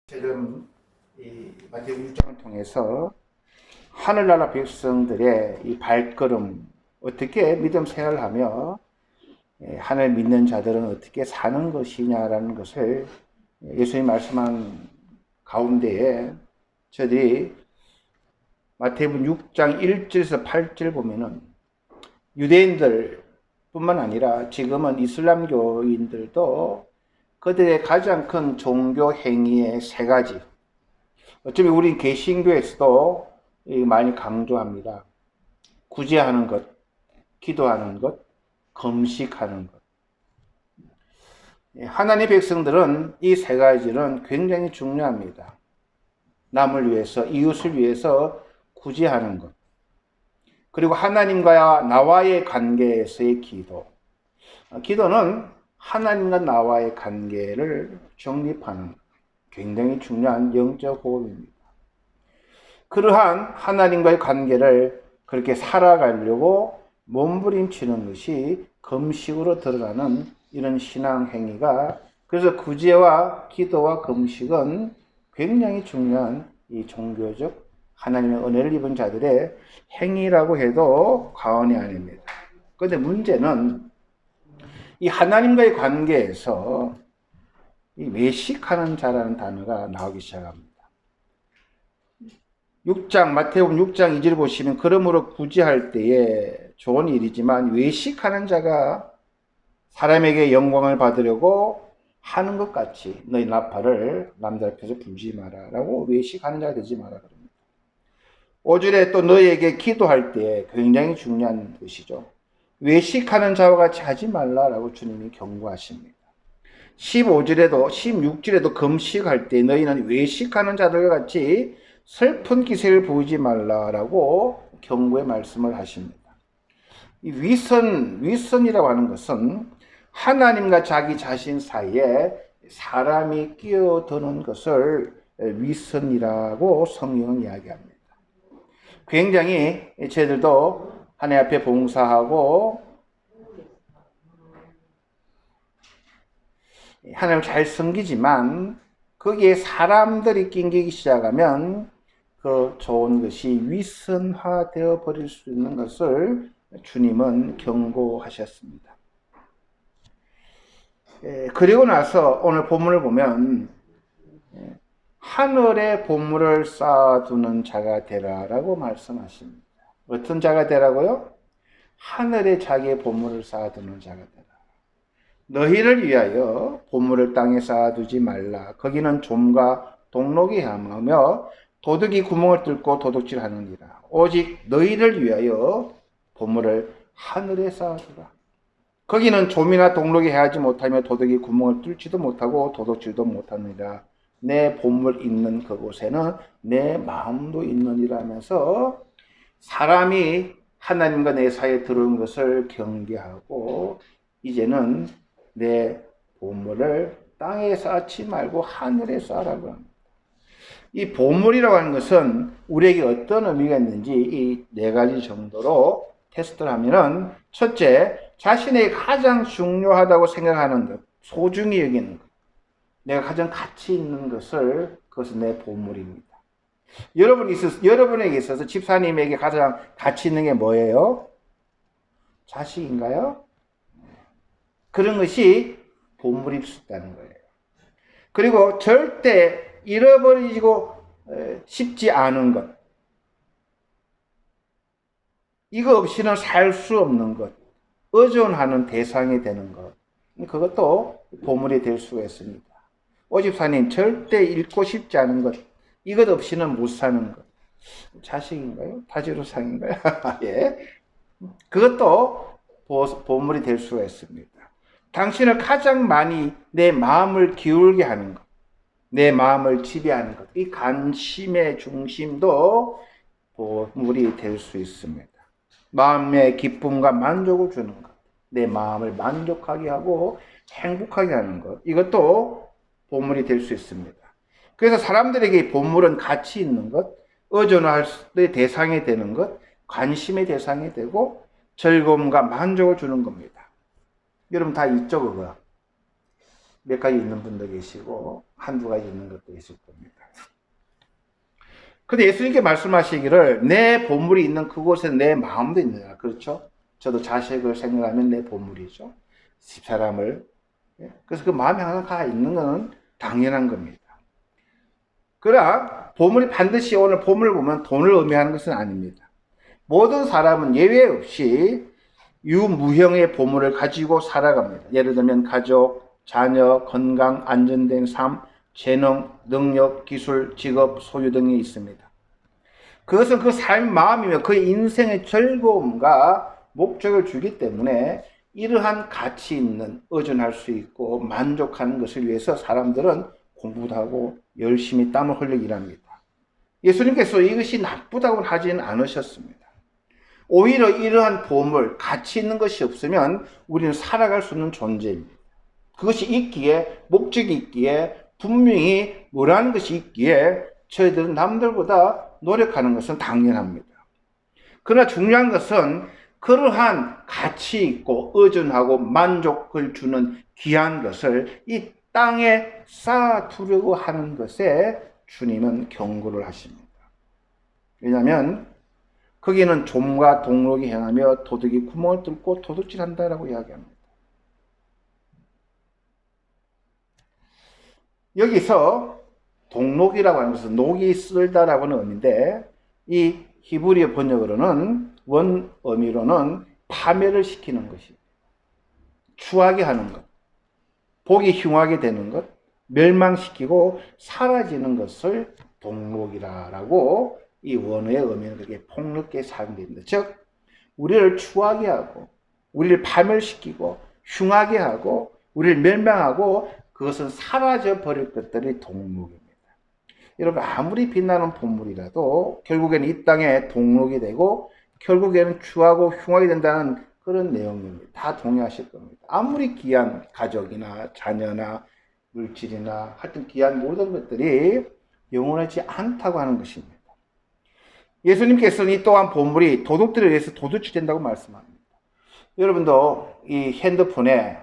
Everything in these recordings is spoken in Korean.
지금 이 마태복음 6장을 통해서 하늘나라 백성들의 이 발걸음, 어떻게 믿음 생활을 하며 하늘 믿는 자들은 어떻게 사는 것이냐라는 것을 예수님이 말씀한 가운데에 저희들이 마태복음 6장 1절에서 8절 보면은 유대인들 뿐만 아니라 지금은 이슬람교인들도 그들의 가장 큰 종교 행위의 세 가지, 어쩌면 우리 개신교에서도 많이 강조합니다. 구제하는 것, 기도하는 것, 금식하는 것. 하나님의 백성들은 이 세 가지는 굉장히 중요합니다. 남을 위해서, 이웃을 위해서 구제하는 것. 그리고 하나님과 나와의 관계에서의 기도. 기도는 하나님과 나와의 관계를 정립하는 굉장히 중요한 영적 호흡입니다. 그러한 하나님과의 관계를 그렇게 살아가려고 몸부림치는 것이 금식으로 드러나는 이런 신앙 행위가, 그래서 구제와 기도와 금식은 굉장히 중요한 이 종교적 하나님의 은혜를 입은 자들의 행위라고 해도 과언이 아닙니다. 그런데 문제는 이 하나님과의 관계에서 이 외식하는 자라는 단어가 나오기 시작합니다. 마태복음 6장 2절 보시면 그러므로 구제할 때에 좋은 일이지만 외식하는 자가 사람에게 영광을 받으려고 하는 것 같이 너희 나팔을 남들 앞에서 불지 마라 라고 외식하는 자가 되지 마라 그럽니다. 5절에 또 너희에게 기도할 때 굉장히 중요한 것이죠. 외식하는 자와 같이 하지 말라라고 주님이 경고하십니다. 15절에도 16절에도 금식할 때 너희는 외식하는 자들과 같이 슬픈 기색을 보이지 말라라고 경고의 말씀을 하십니다. 이 위선이라고 하는 것은 하나님과 자기 자신 사이에 사람이 끼어드는 것을 위선이라고 성경은 이야기합니다. 굉장히 저희들도 하나님 앞에 봉사하고 하나님을 잘 섬기지만 거기에 사람들이 낑기기 시작하면 그 좋은 것이 위선화되어 버릴 수 있는 것을 주님은 경고하셨습니다. 그리고 나서 오늘 본문을 보면 하늘에 보물을 쌓아두는 자가 되라라고 말씀하십니다. 어떤 자가 되라고요? 하늘에 자기의 보물을 쌓아두는 자가 되라. 너희를 위하여 보물을 땅에 쌓아두지 말라. 거기는 좀과 동록이 향하며 도둑이 구멍을 뚫고 도둑질하느니라. 오직 너희를 위하여 보물을 하늘에 쌓아두라. 거기는 좀이나 동록이 해하지 못하며 도둑이 구멍을 뚫지도 못하고 도둑질도 못하느니라. 내 보물 있는 그곳에는 내 마음도 있느니라 하면서 사람이 하나님과 내 사이에 들어온 것을 경계하고 이제는 내 보물을 땅에 쌓지 말고 하늘에 쌓으라고 합니다. 이 보물이라고 하는 것은 우리에게 어떤 의미가 있는지 이 네 가지 정도로 테스트를 하면은, 첫째, 자신에게 가장 중요하다고 생각하는 것, 소중히 여기는 것, 내가 가장 가치 있는 것을, 그것은 내 보물입니다. 여러분에게 있어서 집사님에게 가장 가치 있는 게 뭐예요? 자식인가요? 그런 것이 보물일 수 있다는 거예요. 그리고 절대 잃어버리고 싶지 않은 것, 이거 없이는 살 수 없는 것, 의존하는 대상이 되는 것, 그것도 보물이 될 수가 있습니다. 오집사님, 절대 잃고 싶지 않은 것, 이것 없이는 못 사는 것. 자식인가요? 타지로상인가요? 예. 그것도 보물이 될 수가 있습니다. 당신을 가장 많이 내 마음을 기울게 하는 것, 내 마음을 지배하는 것, 이 관심의 중심도 보물이 될 수 있습니다. 마음의 기쁨과 만족을 주는 것, 내 마음을 만족하게 하고 행복하게 하는 것, 이것도 보물이 될 수 있습니다. 그래서 사람들에게 보물은 가치 있는 것, 의존할 대상이 되는 것, 관심의 대상이 되고 즐거움과 만족을 주는 겁니다. 여러분 다 있죠, 그거? 몇 가지 있는 분도 계시고 한두 가지 있는 것도 있을 겁니다. 근데 예수님께 말씀하시기를 내 보물이 있는 그곳에 내 마음도 있느냐. 그렇죠? 저도 자식을 생각하면 내 보물이죠. 집사람을. 그래서 그 마음이 항상 가 있는 것은 당연한 겁니다. 그러나 보물이 반드시 오늘 보물을 보면 돈을 의미하는 것은 아닙니다. 모든 사람은 예외 없이 유무형의 보물을 가지고 살아갑니다. 예를 들면 가족, 자녀, 건강, 안정된 삶, 재능, 능력, 기술, 직업, 소유 등이 있습니다. 그것은 그 삶의 마음이며 그 인생의 즐거움과 목적을 주기 때문에 이러한 가치 있는, 의존할 수 있고 만족하는 것을 위해서 사람들은 공부도 하고 열심히 땀을 흘려 일합니다. 예수님께서 이것이 나쁘다고 하지는 않으셨습니다. 오히려 이러한 보물, 가치 있는 것이 없으면 우리는 살아갈 수 없는 존재입니다. 그것이 있기에, 목적이 있기에, 분명히 뭐라는 것이 있기에 저희들은 남들보다 노력하는 것은 당연합니다. 그러나 중요한 것은 그러한 가치 있고 의존하고 만족을 주는 귀한 것을 이 땅에 쌓아두려고 하는 것에 주님은 경고를 하십니다. 왜냐하면 거기는 좀과 동록이 행하며 도둑이 구멍을 뚫고 도둑질한다라고 이야기합니다. 여기서 동록이라고 하는 것은 녹이 쓸다라고 하는 의미인데 이 히브리어 번역으로는 원 의미로는 파멸을 시키는 것입니다. 추하게 하는 것, 복이 흉하게 되는 것, 멸망시키고 사라지는 것을 동록이라고 이 원어의 의미는 그렇게 폭넓게 사용됩니다. 즉 우리를 추하게 하고 우리를 파멸시키고 흉하게 하고 우리를 멸망하고 그것은 사라져 버릴 것들이 동록입니다. 여러분 아무리 빛나는 보물이라도 결국에는 이 땅에 동록이 되고 결국에는 추하고 흉하게 된다는 그런 내용입니다. 다 동의하실 겁니다. 아무리 귀한 가족이나 자녀나 물질이나 하여튼 귀한 모든 것들이 영원하지 않다고 하는 것입니다. 예수님께서는 이 또한 보물이 도둑들에 의해서 도둑질된다고 말씀합니다. 여러분도 이 핸드폰에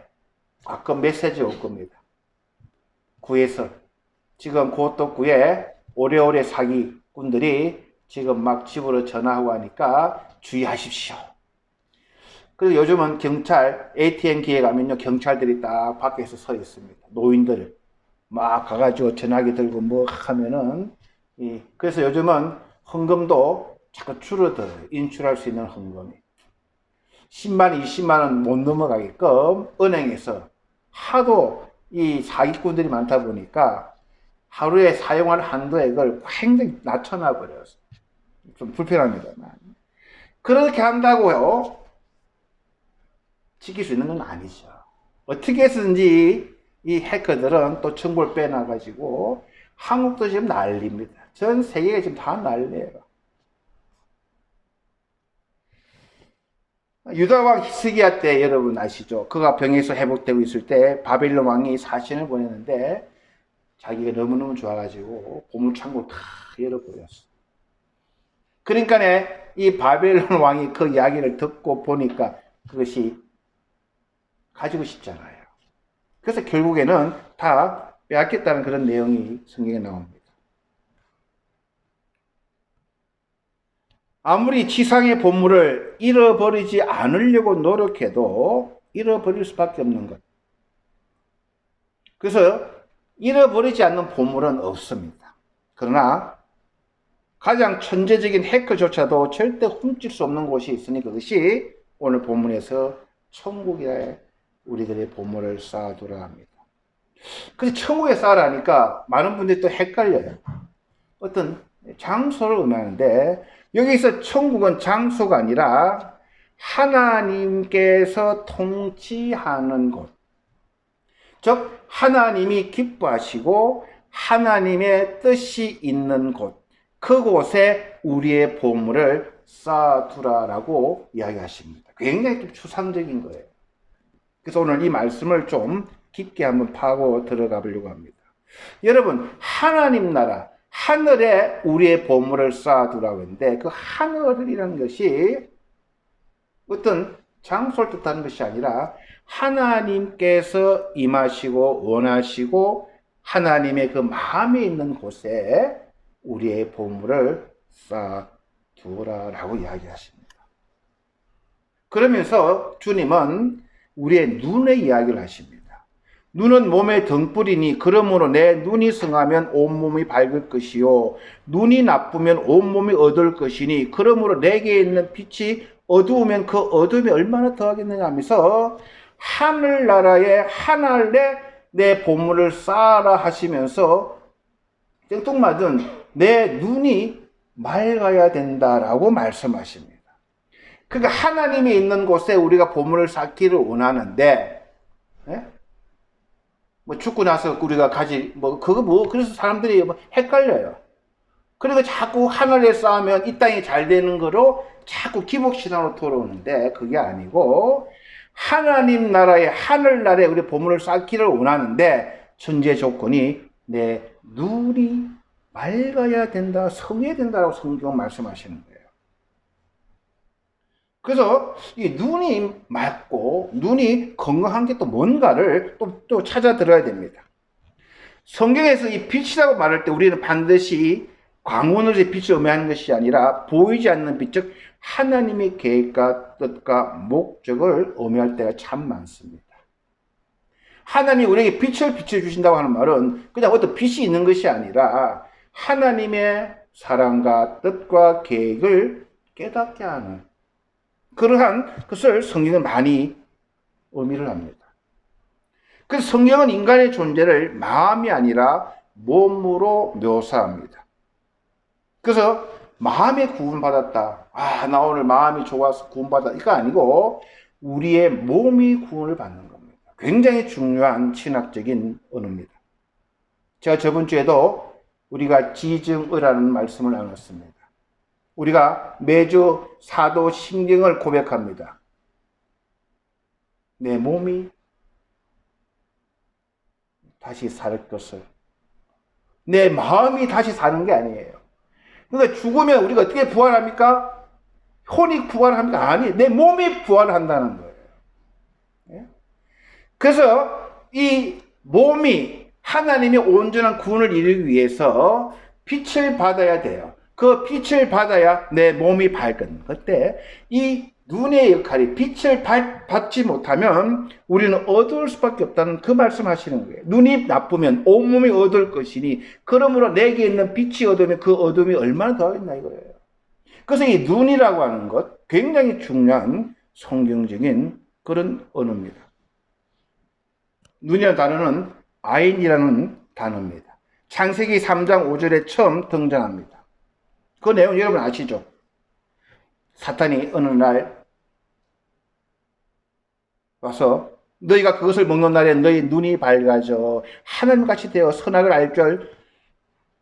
가끔 메시지 올 겁니다. 구에서 지금 그것도 구에 오래오래 사기꾼들이 지금 막 집으로 전화하고 하니까 주의하십시오. 그리고 요즘은 경찰 ATM기에 가면요 경찰들이 딱 밖에서 서 있습니다. 노인들 막 가가지고 전화기 들고 뭐 하면은 그래서 요즘은 헌금도 자꾸 줄어들어요. 인출할 수 있는 헌금이 10만, 20만 원 못 넘어가게끔 은행에서 하도 이 사기꾼들이 많다 보니까 하루에 사용할 한도액을 굉장히 낮춰놔 버려서 좀 불편합니다만 그렇게 한다고요 지킬 수 있는 건 아니죠. 어떻게 해서든지 이 해커들은 또 정보를 빼놔가지고 한국도 지금 난립니다. 전 세계가 지금 다 난리예요. 유다왕 히스기야 때 여러분 아시죠? 그가 병에서 회복되고 있을 때 바벨론 왕이 사신을 보냈는데 자기가 너무너무 좋아가지고 보물창고를 다 열어버렸어. 그러니까 이 바벨론 왕이 그 이야기를 듣고 보니까 그것이 가지고 싶잖아요. 그래서 결국에는 다 빼앗겼다는 그런 내용이 성경에 나옵니다. 아무리 지상의 보물을 잃어버리지 않으려고 노력해도 잃어버릴 수밖에 없는 것. 그래서 잃어버리지 않는 보물은 없습니다. 그러나 가장 천재적인 해커조차도 절대 훔칠 수 없는 곳이 있으니 그것이 오늘 본문에서 천국에 우리들의 보물을 쌓아두라 합니다. 근데 천국에 쌓으라니까 많은 분들이 또 헷갈려요. 어떤 장소를 의미하는데 여기서 천국은 장소가 아니라 하나님께서 통치하는 곳. 즉 하나님이 기뻐하시고 하나님의 뜻이 있는 곳. 그곳에 우리의 보물을 쌓아두라라고 이야기하십니다. 굉장히 좀 추상적인 거예요. 그래서 오늘 이 말씀을 좀 깊게 한번 파고 들어가 보려고 합니다. 여러분 하나님 나라 하늘에 우리의 보물을 쌓아두라고 했는데 그 하늘이라는 것이 어떤 장소를 뜻하는 것이 아니라 하나님께서 임하시고 원하시고 하나님의 그 마음에 있는 곳에 우리의 보물을 쌓아두어라라고 이야기하십니다. 그러면서 주님은 우리의 눈의 이야기를 하십니다. 눈은 몸의 등불이니 그러므로 내 눈이 성하면 온몸이 밝을 것이요 눈이 나쁘면 온몸이 어두울 것이니 그러므로 내게 있는 빛이 어두우면 그 어둠이 얼마나 더하겠느냐 하면서 하늘나라에 하늘에 내 보물을 쌓아라 하시면서 생뚱맞은 내 눈이 맑아야 된다라고 말씀하십니다. 그러니까 하나님이 있는 곳에 우리가 보물을 쌓기를 원하는데, 뭐 죽고 나서 우리가 그래서 사람들이 헷갈려요. 그러니까 자꾸 하늘에 쌓으면 이 땅이 잘 되는 거로 자꾸 기복신앙으로 돌아오는데 그게 아니고 하나님 나라의 하늘나라에 우리 보물을 쌓기를 원하는데 전제 조건이 내 눈이 맑아야 된다, 성해야 된다라고 성경 말씀하시는 거예요. 그래서 이 눈이 맑고 눈이 건강한 게 또 뭔가를 또 찾아 들어야 됩니다. 성경에서 이 빛이라고 말할 때 우리는 반드시 광원으로의 빛을 의미하는 것이 아니라 보이지 않는 빛, 즉 하나님의 계획과 뜻과 목적을 의미할 때가 참 많습니다. 하나님이 우리에게 빛을 비춰주신다고 하는 말은 그냥 어떤 빛이 있는 것이 아니라 하나님의 사랑과 뜻과 계획을 깨닫게 하는 그러한 것을 성경은 많이 의미를 합니다. 그래서 성경은 인간의 존재를 마음이 아니라 몸으로 묘사합니다. 그래서 마음에 구원받았다. 나 오늘 마음이 좋아서 구원받았다. 이거 아니고 우리의 몸이 구원을 받는 겁니다. 굉장히 중요한 신학적인 언어입니다. 제가 저번 주에도 우리가 지증의라는 말씀을 나눴습니다. 우리가 매주 사도신경을 고백합니다. 내 몸이 다시 살 것을. 내 마음이 다시 사는 게 아니에요. 그러니까 죽으면 우리가 어떻게 부활합니까? 혼이 부활합니까? 아니, 내 몸이 부활한다는 거예요. 그래서 이 몸이 하나님의 온전한 구원을 이루기 위해서 빛을 받아야 돼요. 그 빛을 받아야 내 몸이 밝은. 그때 이 눈의 역할이 빛을 받지 못하면 우리는 어두울 수밖에 없다는 그 말씀 하시는 거예요. 눈이 나쁘면 온몸이 어두울 것이니 그러므로 내게 있는 빛이 어두우면 그 어둠이 얼마나 더하겠나 이거예요. 그래서 이 눈이라고 하는 것 굉장히 중요한 성경적인 그런 언어입니다. 눈이라는 단어는 아인이라는 단어입니다. 창세기 3장 5절에 처음 등장합니다. 그 내용 여러분 아시죠? 사탄이 어느 날 와서 너희가 그것을 먹는 날에 너희 눈이 밝아져 하나님같이 되어 선악을 알 줄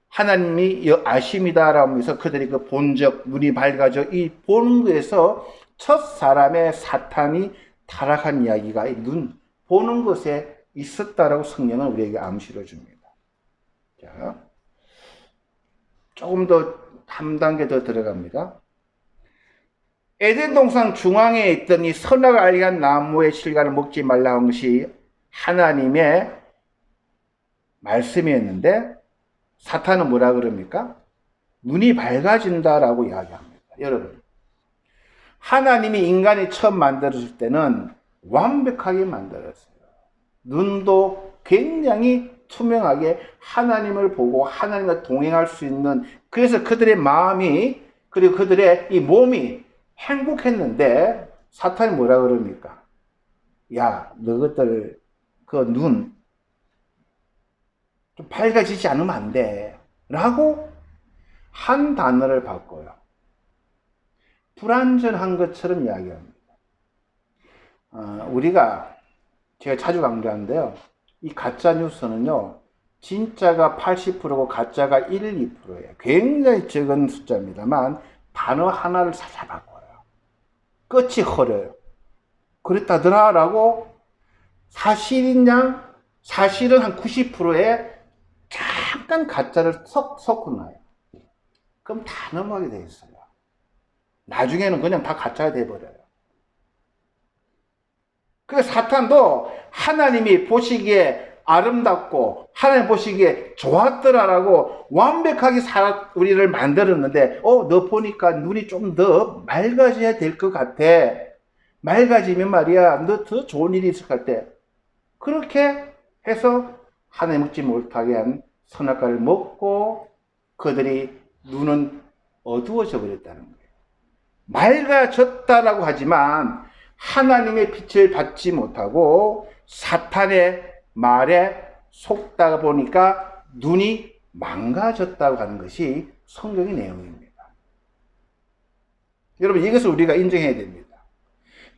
하나님이 아심이다라고 하면서 그들이 그 본적 눈이 밝아져 이 보는 것에서 첫 사람의 사탄이 타락한 이야기가 이 눈 보는 것에 있었다라고 성경은 우리에게 암시를 줍니다. 자, 조금 더 한 단계 더 들어갑니다. 에덴 동산 중앙에 있던 이 선악을 알게 한 나무의 실과를 먹지 말라 한 것이 하나님의 말씀이었는데 사탄은 뭐라 그럽니까? 눈이 밝아진다라고 이야기합니다. 여러분, 하나님이 인간이 처음 만들었을 때는 완벽하게 만들었어요. 눈도 굉장히 투명하게 하나님을 보고 하나님과 동행할 수 있는, 그래서 그들의 마음이 그리고 그들의 이 몸이 행복했는데 사탄이 뭐라 그럽니까? 야, 너희들 그 눈 좀 밝아지지 않으면 안 돼 라고 한 단어를 바꿔요. 불완전한 것처럼 이야기합니다. 우리가 제가 자주 강조하는데요, 이 가짜뉴스는요 진짜가 80%고 가짜가 1, 2%예요. 굉장히 적은 숫자입니다만 단어 하나를 살짝 바꿔요. 끝이 흐려요. 그랬다더라 라고 사실이냐? 사실은 한 90%에 잠깐 가짜를 섞어놔요. 그럼 다 넘어가게 돼 있어요. 나중에는 그냥 다 가짜가 돼버려요. 그래서 사탄도 하나님이 보시기에 아름답고 하나님 보시기에 좋았더라라고 완벽하게 우리를 만들었는데 너 보니까 눈이 좀 더 맑아져야 될 것 같아. 맑아지면 말이야 너 더 좋은 일이 있을 것 같아. 그렇게 해서 하나님 먹지 못하게 한 선악과를 먹고 그들이 눈은 어두워져 버렸다는 거예요. 맑아졌다라고 하지만 하나님의 빛을 받지 못하고 사탄의 말에 속다 보니까 눈이 망가졌다고 하는 것이 성경의 내용입니다. 여러분 이것을 우리가 인정해야 됩니다.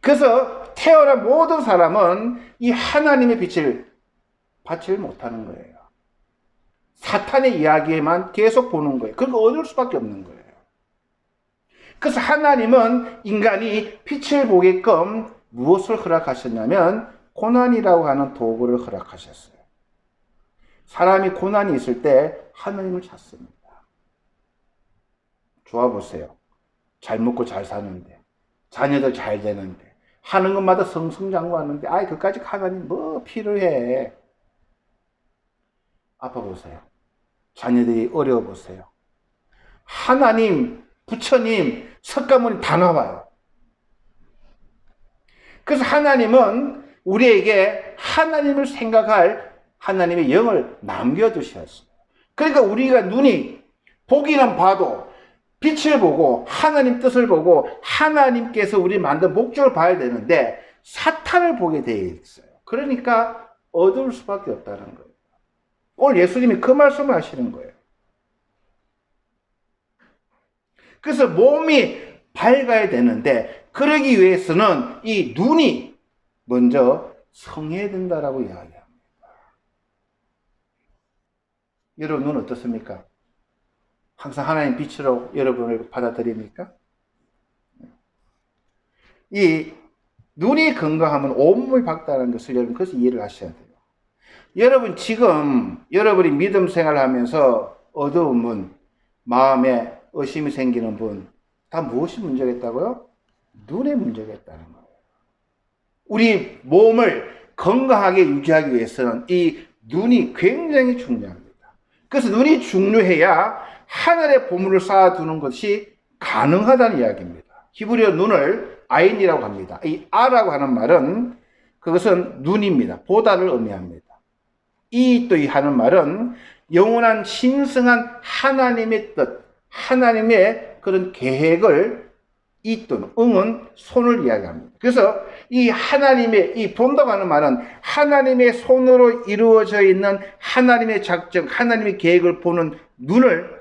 그래서 태어난 모든 사람은 이 하나님의 빛을 받지 못하는 거예요. 사탄의 이야기에만 계속 보는 거예요. 그러니까 어려울 수밖에 없는 거예요. 그래서 하나님은 인간이 빛을 보게끔 무엇을 허락하셨냐면 고난이라고 하는 도구를 허락하셨어요. 사람이 고난이 있을 때 하나님을 찾습니다. 좋아 보세요. 잘 먹고 잘 사는데 자녀들 잘 되는데 하는 것마다 성승장구하는데 그까지 하나님 뭐 필요해. 아파 보세요. 자녀들이 어려워 보세요. 하나님, 부처님, 석가모니 다 나와요. 그래서 하나님은 우리에게 하나님을 생각할 하나님의 영을 남겨두셨어요. 그러니까 우리가 눈이 보기는 봐도 빛을 보고 하나님 뜻을 보고 하나님께서 우리 만든 목적을 봐야 되는데 사탄을 보게 되어 있어요. 그러니까 어두울 수밖에 없다는 거예요. 오늘 예수님이 그 말씀을 하시는 거예요. 그래서 몸이 밝아야 되는데 그러기 위해서는 이 눈이 먼저 성해야 된다라고 이야기합니다. 여러분 눈 어떻습니까? 항상 하나님 빛으로 여러분을 받아들입니까? 이 눈이 건강하면 온몸이 밝다는 것을 여러분 그것을 이해를 하셔야 돼요. 여러분 지금 여러분이 믿음 생활하면서 어두운 분, 마음에 의심이 생기는 분, 다 무엇이 문제겠다고요? 눈의 문제겠다는 거예요. 우리 몸을 건강하게 유지하기 위해서는 이 눈이 굉장히 중요합니다. 그래서 눈이 중요해야 하늘의 보물을 쌓아두는 것이 가능하다는 이야기입니다. 히브리어 눈을 아인이라고 합니다. 이 아라고 하는 말은 그것은 눈입니다. 보다를 의미합니다. 이 또 이 하는 말은 영원한 신성한 하나님의 뜻, 하나님의 그런 계획을 이 또는 응은 손을 이야기합니다. 그래서 이 하나님의 이 본다고 하는 말은 하나님의 손으로 이루어져 있는 하나님의 작정, 하나님의 계획을 보는 눈을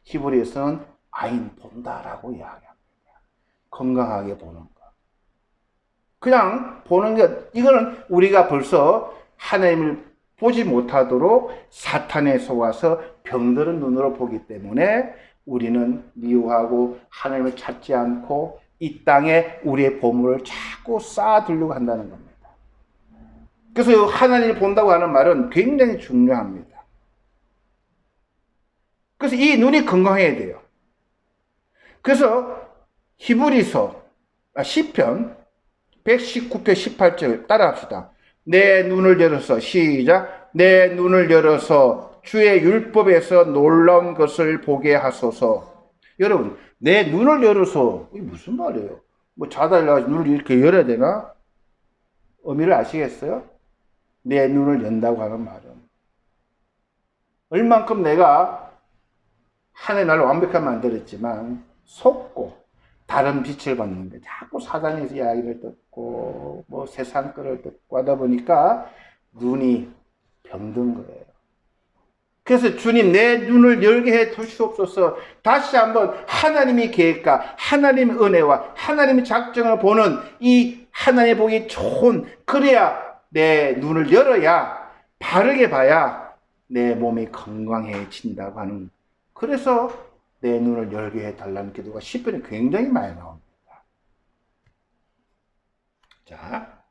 히브리에서는 아인 본다라고 이야기합니다. 건강하게 보는 것. 그냥 보는 것, 이거는 우리가 벌써 하나님을 보지 못하도록 사탄에 속아서 병들은 눈으로 보기 때문에 우리는 미워하고 하나님을 찾지 않고 이 땅에 우리의 보물을 자꾸 쌓아두려고 한다는 겁니다. 그래서 하나님을 본다고 하는 말은 굉장히 중요합니다. 그래서 이 눈이 건강해야 돼요. 그래서 히브리서 시편 119편 18절 따라합시다. 내 눈을 열어서 시작. 내 눈을 열어서 주의 율법에서 놀라운 것을 보게 하소서. 여러분, 내 눈을 열어서 이게 무슨 말이에요? 뭐 자다 일어나서 눈을 이렇게 열어야 되나? 의미를 아시겠어요? 내 눈을 연다고 하는 말은 얼만큼 내가 하나님 나를 완벽하게 만들었지만 속고 다른 빛을 봤는데 자꾸 사단에서 이야기를 듣고 뭐 세상 거를 듣고 하다 보니까 눈이 병든 거예요. 그래서 주님 내 눈을 열게 해 주시옵소서. 다시 한번 하나님의 계획과 하나님의 은혜와 하나님의 작정을 보는 이 하나님의 복이 좋은, 그래야 내 눈을 열어야 바르게 봐야 내 몸이 건강해진다고 하는, 그래서 내 눈을 열게 해달라는 기도가 시편에 굉장히 많이 나옵니다. 자,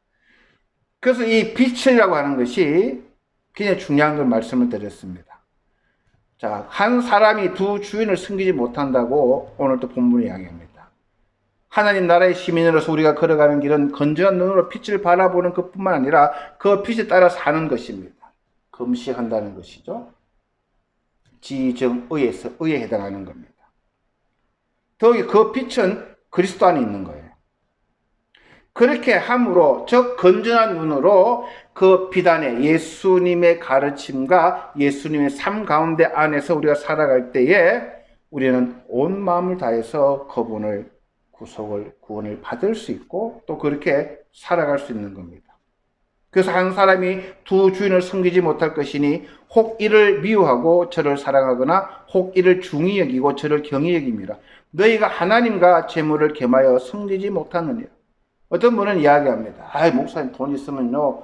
그래서 이 빛이라고 하는 것이 굉장히 중요한 걸 말씀을 드렸습니다. 자, 한 사람이 두 주인을 섬기지 못한다고 오늘도 본문이 이야기합니다. 하나님 나라의 시민으로서 우리가 걸어가는 길은 건전한 눈으로 빛을 바라보는 것뿐만 아니라 그 빛에 따라 사는 것입니다. 금시한다는 것이죠. 지정의에서 의에 해당하는 겁니다. 더욱이 그 빛은 그리스도 안에 있는 거예요. 그렇게 함으로, 즉 건전한 눈으로 그 빛 안에 예수님의 가르침과 예수님의 삶 가운데 안에서 우리가 살아갈 때에 우리는 온 마음을 다해서 그분을 구원을 받을 수 있고 또 그렇게 살아갈 수 있는 겁니다. 그래서 한 사람이 두 주인을 섬기지 못할 것이니 혹 이를 미워하고 저를 사랑하거나 혹 이를 중히 여기고 저를 경히 여깁니다. 너희가 하나님과 재물을 겸하여 섬기지 못하느니라. 어떤 분은 이야기합니다. 목사님 돈 있으면요,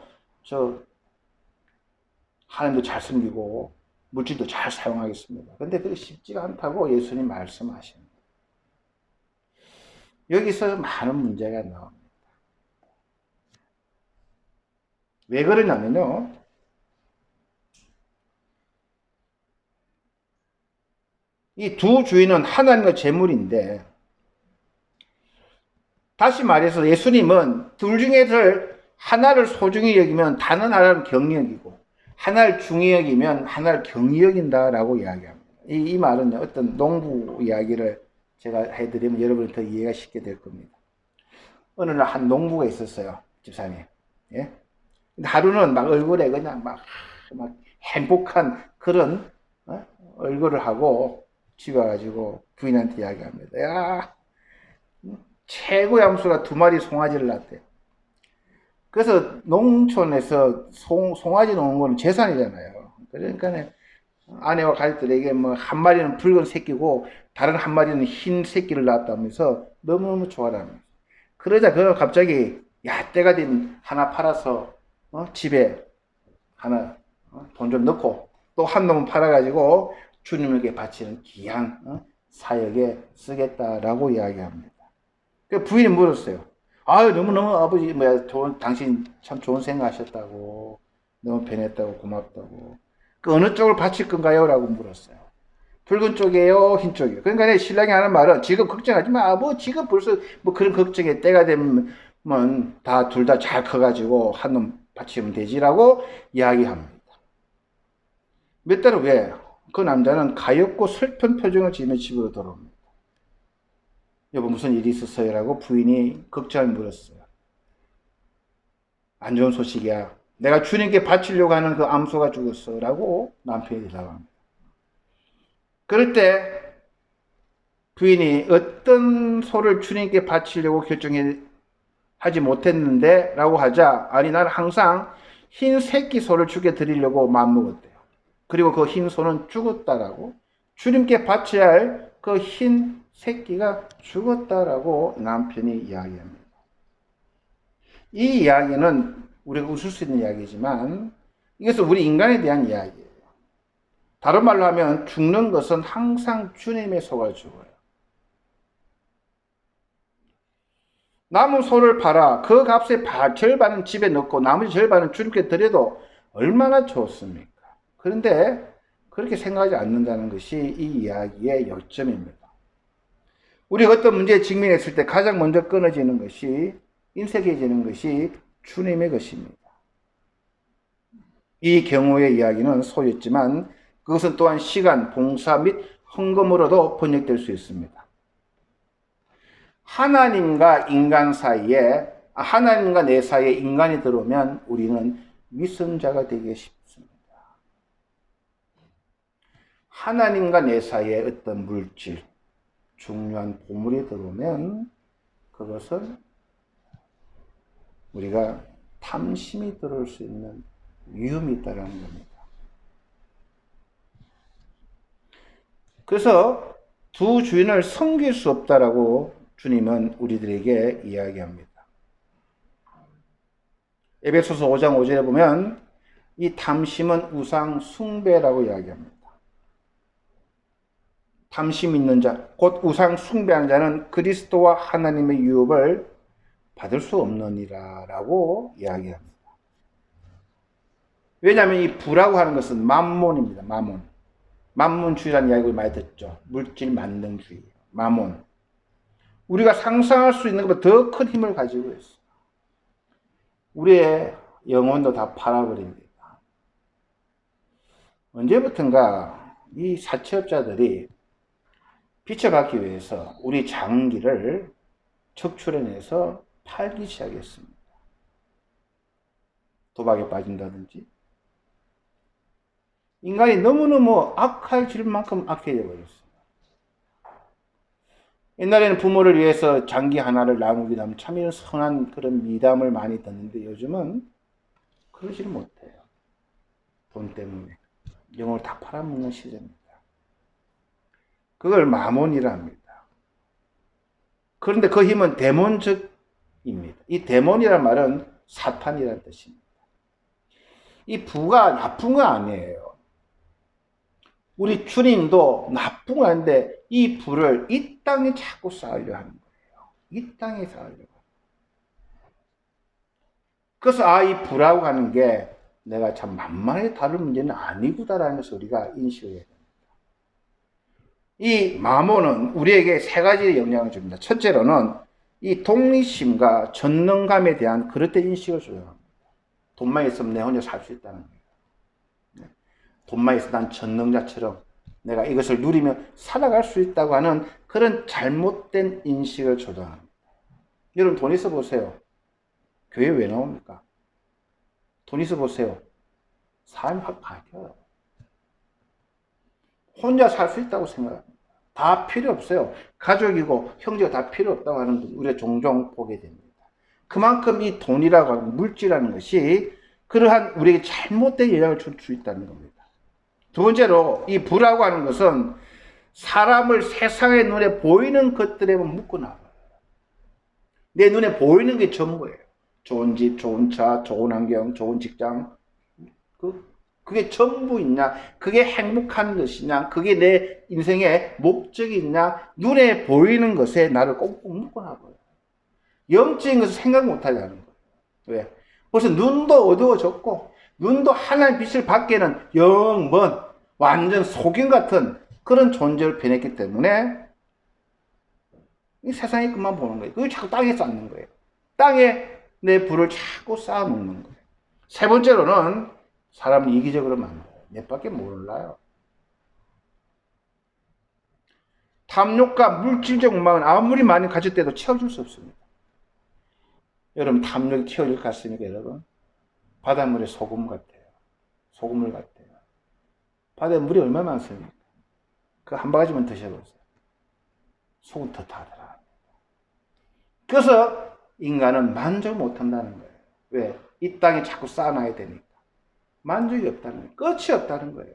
하나님도 잘 섬기고 물질도 잘 사용하겠습니다. 그런데 그게 쉽지가 않다고 예수님 말씀하십니다. 여기서 많은 문제가 나옵니다. 왜 그러냐면요, 이 두 주인은 하나님과 재물인데, 다시 말해서 예수님은 둘 중에서 하나를 소중히 여기면 다른 하나를 경히 여기고 하나를 중히 여기면 하나를 경히 여긴다라고 이야기합니다. 이 말은 어떤 농부 이야기를 제가 해드리면 여러분이 더 이해가 쉽게 될 겁니다. 어느 날 한 농부가 있었어요, 집사님. 예? 하루는 막 얼굴에 그냥 막 행복한 그런 얼굴을 하고 집에 와가지고 부인한테 이야기합니다. 야, 최고의 암수가 2마리 송아지를 낳았대요. 그래서 농촌에서 송아지 놓은 거는 재산이잖아요. 그러니까 아내와 가족들에게 뭐 한 마리는 붉은 새끼고 다른 한 마리는 흰 새끼를 낳았다면서 너무너무 좋아합니다. 그러자 그가 갑자기 때가 된 하나 팔아서 집에 하나 돈 좀 넣고 또 한 놈은 팔아가지고 주님에게 바치는 귀한 사역에 쓰겠다라고 이야기합니다. 그 부인이 물었어요. 너무너무 아버지, 당신 참 좋은 생각하셨다고. 너무 변했다고, 고맙다고. 그 어느 쪽을 바칠 건가요? 라고 물었어요. 붉은 쪽이에요? 흰 쪽이에요? 그러니까 신랑이 하는 말은 지금 걱정하지 마. 지금 벌써 그런 걱정에 때가 되면 다 둘 다 잘 커가지고 한 놈 바치면 되지라고 이야기합니다. 몇 달 후에 그 남자는 가엾고 슬픈 표정을 지으며 집으로 돌아옵니다. 여보 무슨 일이 있었어요? 라고 부인이 걱정을 물었어요. 안 좋은 소식이야. 내가 주님께 바치려고 하는 그 암소가 죽었어. 라고 남편이 대답합니다. 그럴 때 부인이 어떤 소를 주님께 바치려고 결정하지 못했는데 라고 하자, 아니 나는 항상 흰 새끼 소를 주께 드리려고 마음먹었대요. 그리고 그 흰 소는 죽었다라고, 주님께 바쳐야 할 그 흰 새끼가 죽었다라고 남편이 이야기합니다. 이 이야기는 우리가 웃을 수 있는 이야기지만 이것은 우리 인간에 대한 이야기예요. 다른 말로 하면 죽는 것은 항상 주님의 소가 죽어요. 남은 소를 팔아 그 값의 절반은 집에 넣고 나머지 절반은 주님께 드려도 얼마나 좋습니까? 그런데 그렇게 생각하지 않는다는 것이 이 이야기의 요점입니다. 우리가 어떤 문제에 직면했을 때 가장 먼저 끊어지는 것이, 인색해지는 것이 주님의 것입니다. 이 경우의 이야기는 소였지만 그것은 또한 시간, 봉사 및 헌금으로도 번역될 수 있습니다. 하나님과 내 사이에 인간이 들어오면 우리는 위선자가 되기 쉽습니다. 하나님과 내 사이에 어떤 물질, 중요한 보물이 들어오면 그것은 우리가 탐심이 들어올 수 있는 위험이 있다는 겁니다. 그래서 두 주인을 섬길 수 없다라고 주님은 우리들에게 이야기합니다. 에베소서 5장 5절에 보면 이 탐심은 우상 숭배라고 이야기합니다. 탐심 있는 자, 곧 우상 숭배하는 자는 그리스도와 하나님의 유업을 받을 수 없느니라 라고 이야기합니다. 왜냐하면 이 부라고 하는 것은 만몬입니다. 만몬주의라는 이야기를 많이 듣죠. 물질 만능주의, 마몬. 우리가 상상할 수 있는 것보다 더 큰 힘을 가지고 있어요. 우리의 영혼도 다 팔아버립니다. 언제부턴가 이 사채업자들이 빚을 받기 위해서 우리 장기를 척출해내서 팔기 시작했습니다. 도박에 빠진다든지. 인간이 너무너무 악해질 만큼 악해져 버렸어요. 옛날에는 부모를 위해서 장기 하나를 나누기도 하면 참 이런 선한 그런 미담을 많이 듣는데 요즘은 그러지를 못해요. 돈 때문에. 영혼을 다 팔아먹는 시대입니다. 그걸 마몬이라 합니다. 그런데 그 힘은 데몬적입니다. 이 데몬이란 말은 사탄이라는 뜻입니다. 이 부가 나쁜 거 아니에요. 우리 주님도 나쁜 거 아닌데 이 부를 이 땅에 자꾸 쌓으려 하는 거예요. 이 땅에 쌓으려고. 그래서 이 부라고 하는 게 내가 참 만만하게 다른 문제는 아니구나라는 것을 우리가 인식을 해야 됩니다. 이 마몬은 우리에게 세 가지 영향을 줍니다. 첫째로는 이 독립심과 전능감에 대한 그릇된 인식을 조정합니다. 돈만 있으면 내 혼자 살 수 있다는 거예요. 돈만 있으면 난 전능자처럼 내가 이것을 누리며 살아갈 수 있다고 하는 그런 잘못된 인식을 조장합니다. 여러분 돈 있어 보세요. 교회 왜 나옵니까? 돈 있어 보세요. 삶이 확 바뀌어요. 혼자 살 수 있다고 생각합니다. 다 필요 없어요. 가족이고 형제가 다 필요 없다고 하는 분 우리가 종종 보게 됩니다. 그만큼 이 돈이라고 하는 물질이라는 것이 그러한 우리에게 잘못된 영향을 줄 수 있다는 겁니다. 두 번째로 이 부라고 하는 것은 사람을 세상의 눈에 보이는 것들에만 묶어놔요. 내 눈에 보이는 게 전부예요. 좋은 집, 좋은 차, 좋은 환경, 좋은 직장. 그게 전부 있냐? 그게 행복한 것이냐? 그게 내 인생의 목적이 있냐? 눈에 보이는 것에 나를 꽁꽁 묶어놔버려요. 영적인 것을 생각 못하게 하는 거예요. 왜? 벌써 눈도 어두워졌고 눈도 하나의 빛을 받기에는 영먼 완전 소경 같은 그런 존재를 변했기 때문에 이 세상의 것만 보는 거예요. 그걸 자꾸 땅에 쌓는 거예요. 땅에 내 부를 자꾸 쌓아놓는 거예요. 세 번째로는 사람을 이기적으로 만들어요. 내 밖에 몰라요. 탐욕과 물질적 욕망은 아무리 많이 가질 때도 채워줄 수 없습니다. 여러분 탐욕이 채워질 것 같습니까 여러분? 바닷물에 소금 같아요. 소금물 같아요. 바다에 물이 얼마나 많습니까? 그 한 바가지만 드셔보세요. 속은 더 타더라. 그래서 인간은 만족을 못한다는 거예요. 왜? 이 땅에 자꾸 쌓아놔야 되니까. 만족이 없다는 거예요. 끝이 없다는 거예요.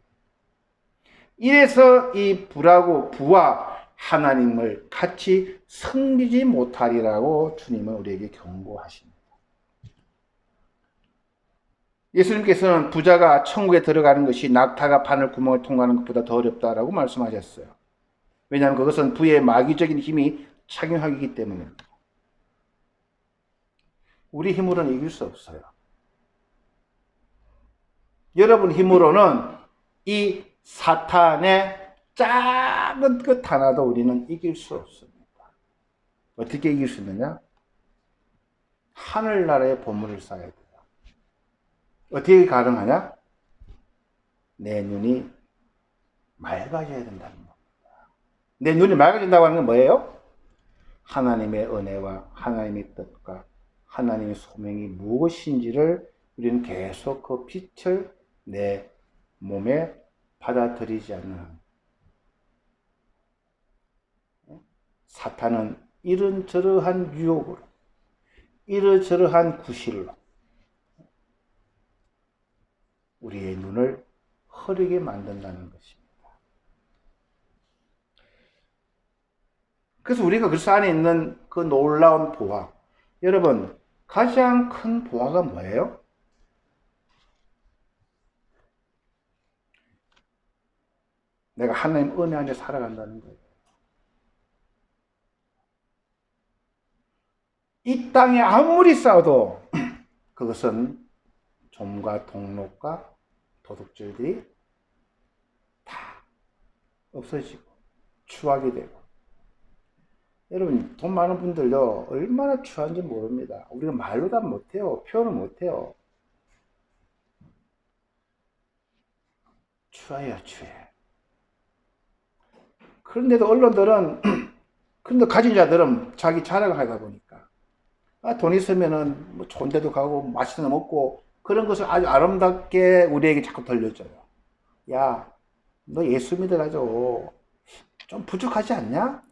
이래서 이 부와 하나님을 같이 섬기지 못하리라고 주님은 우리에게 경고하십니다. 예수님께서는 부자가 천국에 들어가는 것이 낙타가 바늘 구멍을 통과하는 것보다 더 어렵다라고 말씀하셨어요. 왜냐하면 그것은 부의 마귀적인 힘이 착용하기 때문입니다. 우리 힘으로는 이길 수 없어요. 여러분 힘으로는 이 사탄의 작은 것 하나도 우리는 이길 수 없습니다. 어떻게 이길 수 있느냐? 하늘나라의 보물을 쌓아야 돼요. 어떻게 가능하냐? 내 눈이 맑아져야 된다는 겁니다. 내 눈이 맑아진다고 하는 건 뭐예요? 하나님의 은혜와 하나님의 뜻과 하나님의 소명이 무엇인지를 우리는 계속 그 빛을 내 몸에 받아들이지 않는 사탄은 이런저러한 유혹으로 이러저러한 구실로 우리의 눈을 흐리게 만든다는 것입니다. 그래서 우리가 그 안에 있는 그 놀라운 보화, 여러분 가장 큰 보화가 뭐예요? 내가 하나님 은혜 안에 살아간다는 거예요. 이 땅에 아무리 쌓아도 그것은 좀과 동록과 도둑질들이 다 없어지고 추하게 되고. 여러분 돈 많은 분들요 얼마나 추한지 모릅니다. 우리가 말로 다 못해요. 표현을 못해요. 주야야 주야. 그런데도 언론들은 그런데 가진 자들은 자기 자랑을 하다 보니까 돈 있으면은 뭐 좋은 데도 가고 맛있는 거 먹고 그런 것을 아주 아름답게 우리에게 자꾸 들려줘요. 야, 너 예수 믿어가지고 좀 부족하지 않냐?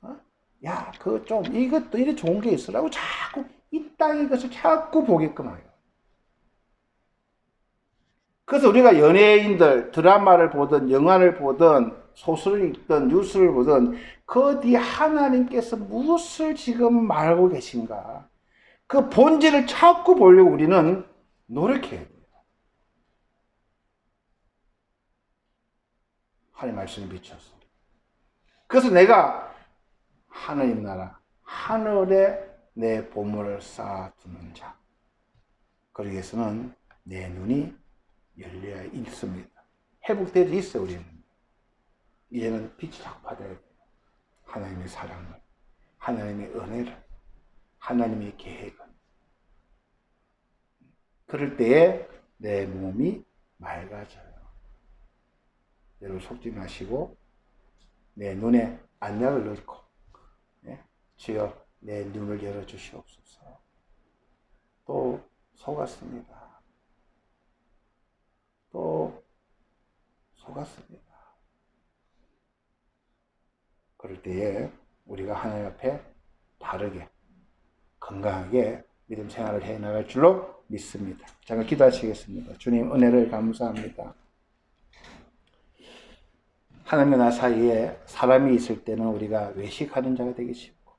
어? 야, 그 좀 이것도 이래 좋은 게 있으라고 자꾸 이 땅의 것을 자꾸 보게끔 해요. 그래서 우리가 연예인들 드라마를 보든 영화를 보든 소설을 읽든 뉴스를 보든 그 뒤에 하나님께서 무엇을 지금 말하고 계신가? 그 본질을 찾고 보려고 우리는 노력해야 돼요. 하나님 말씀을 비춰서. 그래서 내가 하나님 나라, 하늘에 내 보물을 쌓아두는 자. 그러기 위해서는 내 눈이 열려야 있습니다. 회복되어 있어요, 우리는. 이제는 빛을 자꾸 받아야 돼요. 하나님의 사랑을, 하나님의 은혜를, 하나님의 계획을. 그럴 때에 내 몸이 맑아져요. 여러분 속지 마시고 내 눈에 안약을 넣고 주여 내 눈을 열어주시옵소서. 또 속았습니다. 또 속았습니다. 그럴 때에 우리가 하나님 앞에 바르게 건강하게 믿음 생활을 해나갈 줄로 믿습니다. 잠깐 기도하시겠습니다. 주님 은혜를 감사합니다. 하나님과 나 사이에 사람이 있을 때는 우리가 외식하는 자가 되기 쉽고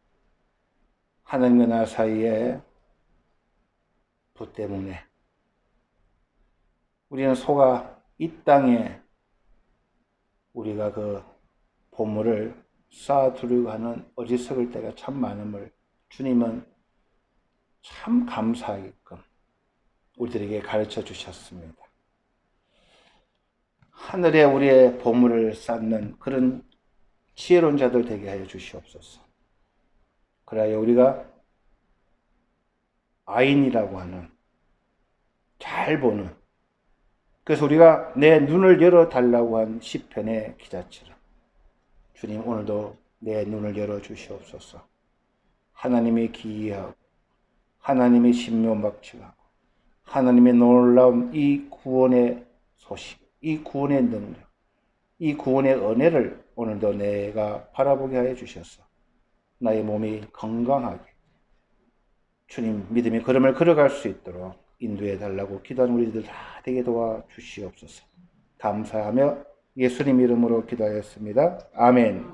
하나님과 나 사이에 부 때문에 우리는 속아 이 땅에 우리가 그 보물을 쌓아두려고 하는 어리석을 때가 참 많음을 주님은 참 감사하게끔 우리들에게 가르쳐 주셨습니다. 하늘에 우리의 보물을 쌓는 그런 지혜로운 자들 되게 하여 주시옵소서. 그래야 우리가 아인이라고 하는 잘 보는, 그래서 우리가 내 눈을 열어달라고 한 시편의 기자처럼 주님 오늘도 내 눈을 열어 주시옵소서. 하나님의 기이하고 하나님의 신묘막측하고 하나님의 놀라운 이 구원의 소식, 이 구원의 능력, 이 구원의 은혜를 오늘도 내가 바라보게 하여 주셔서 나의 몸이 건강하게 주님 믿음의 걸음을 걸어갈 수 있도록 인도해 달라고 기도하는 우리들 다 되게 도와주시옵소서. 감사하며 예수님 이름으로 기도하였습니다. 아멘.